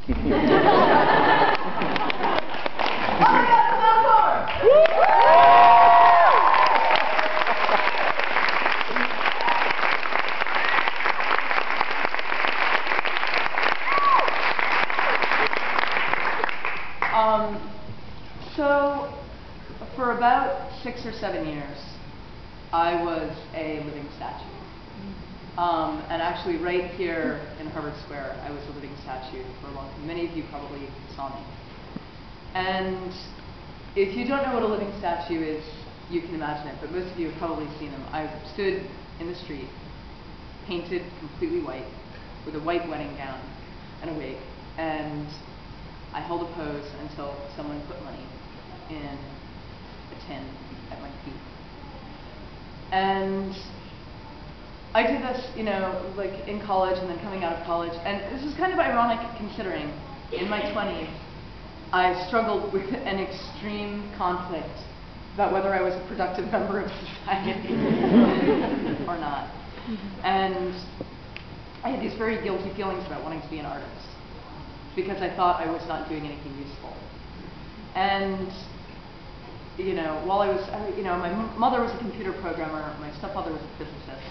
So, for about 6 or 7 years, I was a living statue. And actually, right here in Harvard Square, I was a living statue for a long time. Many of you probably saw me. And if you don't know what a living statue is, you can imagine it, but most of you have probably seen them. I stood in the street, painted completely white, with a white wedding gown and a wig, and I held a pose until someone put money in a tin at my feet. And I did this, you know, like in college and then coming out of college, and this is kind of ironic considering in my 20s I struggled with an extreme conflict about whether I was a productive member of society or not. And I had these very guilty feelings about wanting to be an artist because I thought I was not doing anything useful. And you know, while I was, you know, my mother was a computer programmer, my stepfather was a physicist,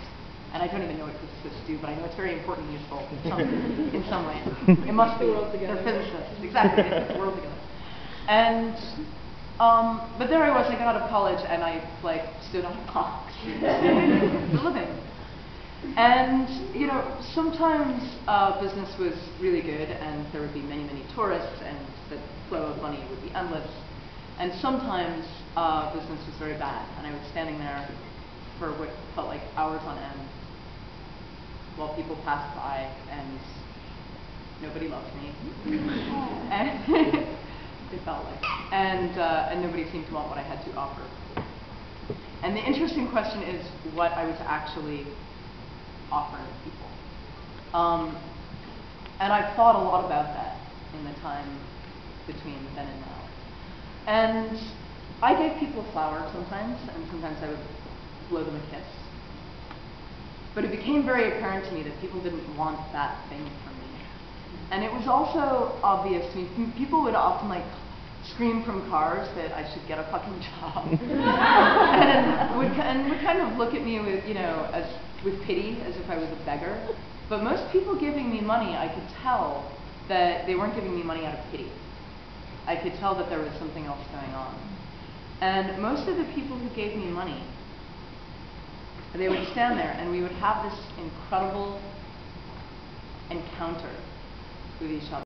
and I don't even know what physicists do, but I know it's very important and useful in some way. It must be. They're physicists, exactly. They put the world together. And but there I was. I got out of college, and I like stood on a box for a living. And you know, sometimes business was really good, and there would be many, many tourists, and the flow of money would be endless. And sometimes business was very bad, and I was standing there for what felt like hours on end while people passed by, and nobody loved me. And it felt like, and nobody seemed to want what I had to offer. And the interesting question is what I was actually offering people. And I've thought a lot about that in the time between then and now. And I gave people a flower sometimes, and sometimes I would blow them a kiss. But it became very apparent to me that people didn't want that thing from me. And it was also obvious to me, people would often like scream from cars that I should get a fucking job. and would kind of look at me with, you know, with pity, as if I was a beggar. But most people giving me money, I could tell that they weren't giving me money out of pity. I could tell that there was something else going on. And most of the people who gave me money, they would stand there and we would have this incredible encounter with each other.